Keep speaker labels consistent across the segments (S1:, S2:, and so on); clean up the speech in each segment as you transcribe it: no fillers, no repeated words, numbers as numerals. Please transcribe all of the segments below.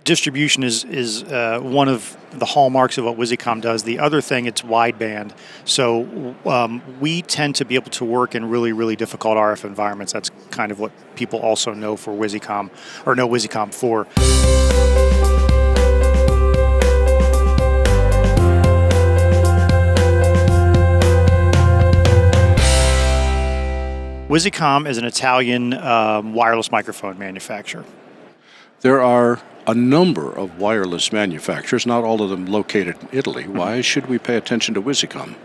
S1: distribution is one of the hallmarks of what Wisycom does. The other thing, it's wideband. So we tend to be able to work in really, really difficult RF environments. That's kind of what people also know for Wisycom, or know Wisycom for. Wisycom is an Italian wireless microphone manufacturer.
S2: There are a number of wireless manufacturers, not all of them located in Italy. Why should we pay attention to Wisycom?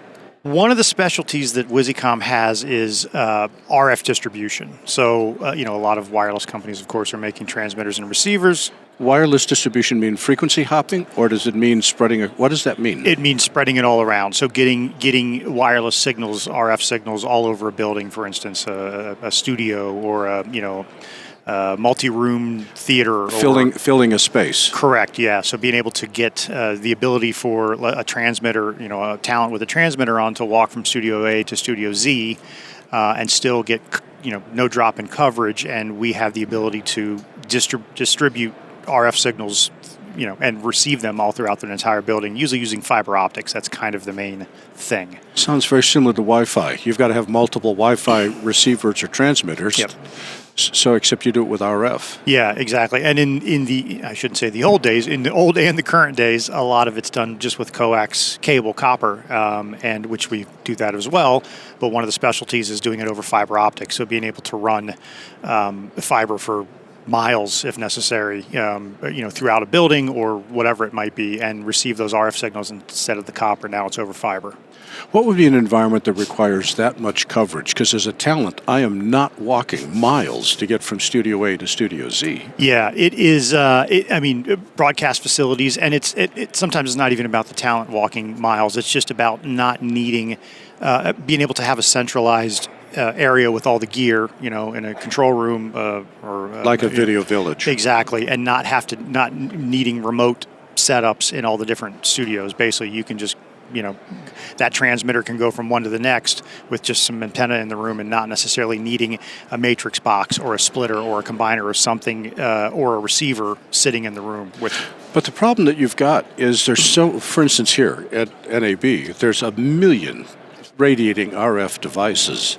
S1: One of the specialties that Wisycom has is RF distribution. So, a lot of wireless companies, of course, are making transmitters and receivers.
S2: Wireless distribution mean frequency hopping, or does it mean spreading? What does that mean?
S1: It means spreading it all around. So getting wireless signals, RF signals, all over a building. For instance, a studio or a multi-room theater.
S2: Filling a space.
S1: Correct. Yeah. So being able to get the ability for a transmitter, a talent with a transmitter on to walk from Studio A to Studio Z, and still get no drop in coverage, and we have the ability to distribute RF signals, and receive them all throughout the entire building, usually using fiber optics. That's kind of the main thing.
S2: Sounds very similar to Wi-Fi. You've got to have multiple Wi-Fi receivers or transmitters.
S1: Yep.
S2: So except you do it with RF.
S1: Yeah, exactly. And in the, I shouldn't say the old days, in the old and the current days, a lot of it's done just with coax cable, copper, and which we do that as well. But one of the specialties is doing it over fiber optics. So being able to run fiber for miles, if necessary, throughout a building or whatever it might be, and receive those RF signals instead of the copper. Now it's over fiber.
S2: What would be an environment that requires that much coverage? Because as a talent, I am not walking miles to get from Studio A to Studio Z.
S1: Yeah, it is. Broadcast facilities, and it sometimes it's not even about the talent walking miles. It's just about not needing, being able to have a centralized area with all the gear, in a control room or
S2: like a video village.
S1: Exactly, and not needing remote setups in all the different studios. Basically, you can just that transmitter can go from one to the next with just some antenna in the room, and not necessarily needing a matrix box or a splitter or a combiner or something or a receiver sitting in the room with.
S2: But the problem that you've got is for instance, here at NAB, there's 1 million radiating RF devices.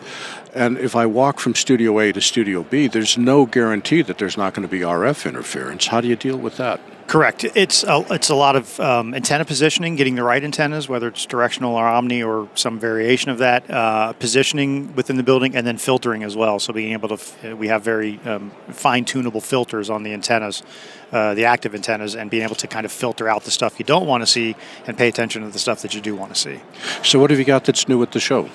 S2: And if I walk from Studio A to Studio B, there's no guarantee that there's not going to be RF interference. How do you deal with that?
S1: Correct. It's a lot of antenna positioning, getting the right antennas, whether it's directional or omni or some variation of that, positioning within the building, and then filtering as well. So being able to, we have very fine-tunable filters on the antennas, the active antennas, and being able to kind of filter out the stuff you don't want to see and pay attention to the stuff that you do want to see.
S2: So what have you got that's new at the show?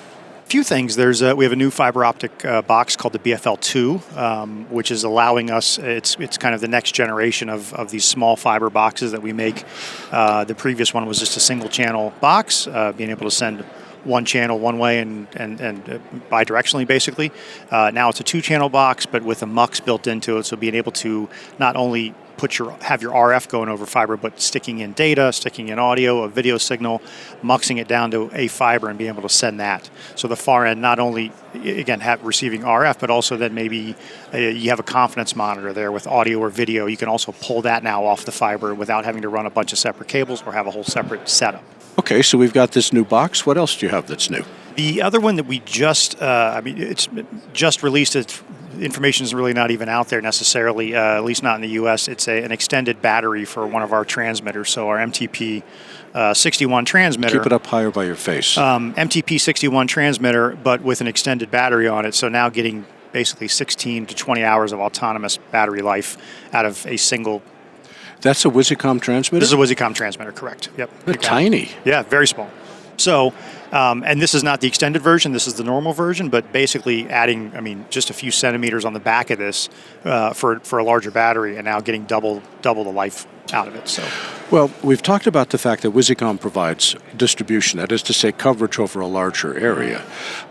S1: Few things. We have a new fiber optic box called the BFL2, which is allowing us. It's kind of the next generation of these small fiber boxes that we make. The previous one was just a single channel box, being able to send one channel one way and bidirectionally, basically. Now it's a 2-channel box, but with a MUX built into it, so being able to not only have your RF going over fiber, but sticking in data, sticking in audio, a video signal, muxing it down to a fiber and being able to send that. So the far end not only, again, receiving RF, but also then maybe you have a confidence monitor there with audio or video. You can also pull that now off the fiber without having to run a bunch of separate cables or have a whole separate setup.
S2: Okay, so we've got this new box. What else do you have that's new?
S1: The other one that we just, it's just released. Information is really not even out there necessarily, at least not in the U.S. It's an extended battery for one of our transmitters, so our MTP 61 transmitter.
S2: Keep it up higher by your face.
S1: MTP 61 transmitter, but with an extended battery on it, so now getting basically 16 to 20 hours of autonomous battery life out of a single.
S2: That's a Wisycom transmitter?
S1: This is a Wisycom transmitter, correct. Yep.
S2: They're tiny.
S1: Yeah, very small. So, and this is not the extended version, this is the normal version, but basically adding, just a few centimeters on the back of this for a larger battery, and now getting double the life out of it. So,
S2: well, we've talked about the fact that Wisycom provides distribution, that is to say coverage over a larger area,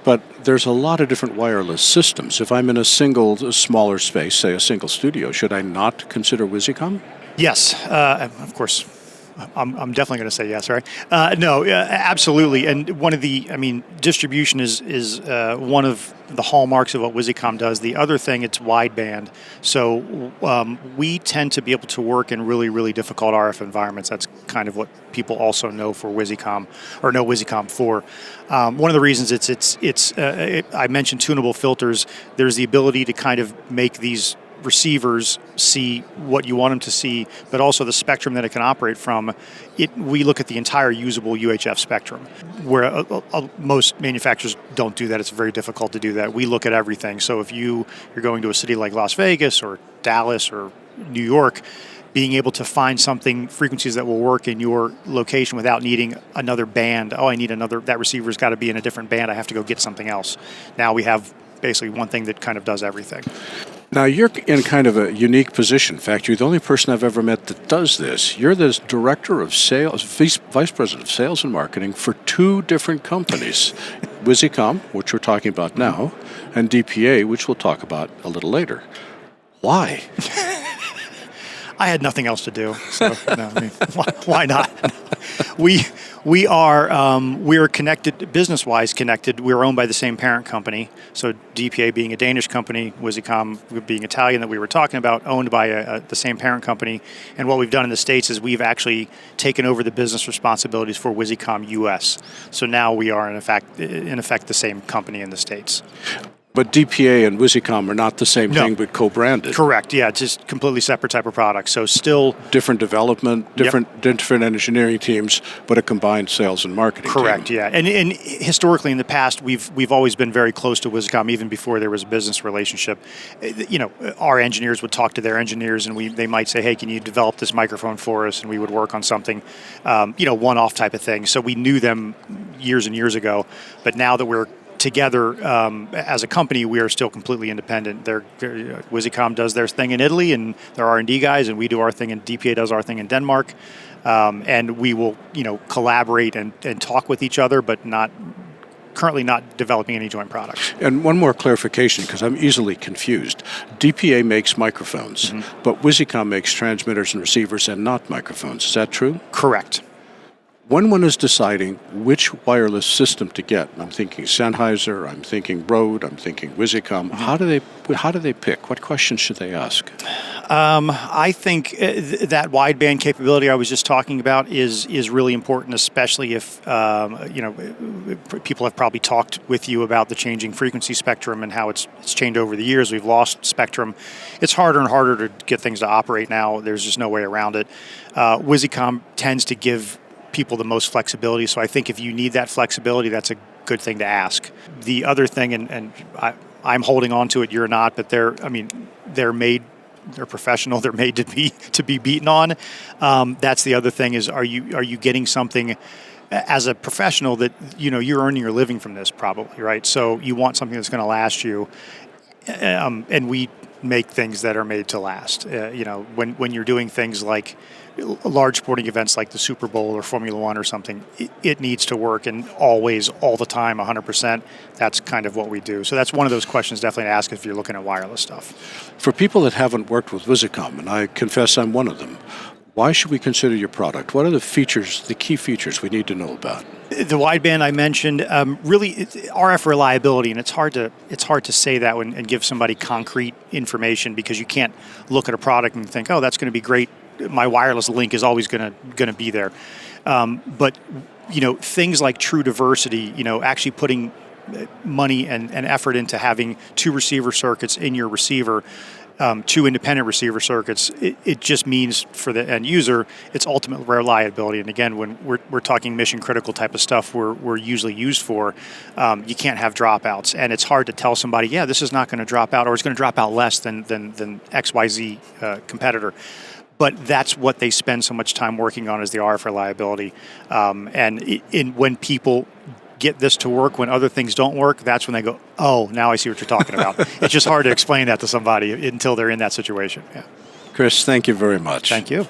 S2: but there's a lot of different wireless systems. If I'm in a smaller space, say a single studio, should I not consider Wisycom?
S1: Yes, of course. I'm definitely going to say yes, right? No, absolutely. And distribution is one of the hallmarks of what Wisycom does. The other thing, it's wideband. So we tend to be able to work in really, really difficult RF environments. That's kind of what people also know for Wisycom, or know Wisycom for. One of the reasons I mentioned tunable filters. There's the ability to kind of make these receivers see what you want them to see, but also the spectrum that it can operate from. We look at the entire usable UHF spectrum, where most manufacturers don't do that. It's very difficult to do that. We look at everything. So if you're going to a city like Las Vegas or Dallas or New York, being able to find frequencies that will work in your location without needing another band. Oh, I need that receiver's got to be in a different band. I have to go get something else. Now we have basically one thing that kind of does everything.
S2: Now, you're in kind of a unique position. In fact, you're the only person I've ever met that does this. You're the director of sales, vice president of sales and marketing for two different companies, Wisycom, which we're talking about now, and DPA, which we'll talk about a little later. Why?
S1: I had nothing else to do, so why not? We are connected, business-wise connected. We're owned by the same parent company. So DPA being a Danish company, Wisycom being Italian that we were talking about, owned by the same parent company. And what we've done in the States is we've actually taken over the business responsibilities for Wisycom US. So now we are in effect the same company in the States.
S2: But DPA and Wisycom are not the same thing, but co-branded.
S1: Correct. Yeah, it's just completely separate type of products. So still
S2: different development, different engineering teams, but a combined sales and marketing
S1: correct.
S2: team.
S1: Yeah, and historically in the past, we've always been very close to Wisycom, even before there was a business relationship. Our engineers would talk to their engineers, and they might say, "Hey, can you develop this microphone for us?" And we would work on something, one-off type of thing. So we knew them years and years ago, but now that we're together as a company, we are still completely independent. Wisycom does their thing in Italy, and their R&D guys, and we do our thing, and DPA does our thing in Denmark. And we will, collaborate and talk with each other, but currently not developing any joint products.
S2: And one more clarification, because I'm easily confused. DPA makes microphones, but Wisycom makes transmitters and receivers and not microphones. Is that true?
S1: Correct.
S2: When one is deciding which wireless system to get, I'm thinking Sennheiser, I'm thinking Rode, I'm thinking Wisycom. How do they pick? What questions should they ask?
S1: I think that wideband capability I was just talking about is really important, especially if people have probably talked with you about the changing frequency spectrum and how it's changed over the years. We've lost spectrum. It's harder and harder to get things to operate now. There's just no way around it. Wisycom tends to give people the most flexibility, so I think if you need that flexibility, that's a good thing to ask. The other thing, and I'm holding on to it, you're not, but they're professional, they're made to be beaten on. That's the other thing is, are you getting something as a professional that you're earning your living from this, probably, right? So you want something that's going to last you, and we make things that are made to last. When you're doing things like large sporting events like the Super Bowl or Formula One or something, it needs to work, and always, all the time, 100%. That's kind of what we do. So that's one of those questions definitely to ask if you're looking at wireless stuff. For people that haven't worked with Wisycom, and I confess I'm one of them, why should we consider your product? What are the key features we need to know about? The wideband I mentioned, really RF reliability, and it's hard to say that and give somebody concrete information, because you can't look at a product and think, oh, that's going to be great. My wireless link is always going to be there. But things like true diversity, actually putting money and effort into having two receiver circuits in your receiver, two independent receiver circuits, it just means for the end user, it's ultimate reliability. And again, when we're talking mission critical type of stuff we're usually used for, you can't have dropouts. And it's hard to tell somebody, yeah, this is not going to drop out, or it's going to drop out less than XYZ competitor. But that's what they spend so much time working on, is the RF reliability. When people get this to work, when other things don't work, that's when they go, oh, now I see what you're talking about. It's just hard to explain that to somebody until they're in that situation. Yeah. Chris, thank you very much. Thank you.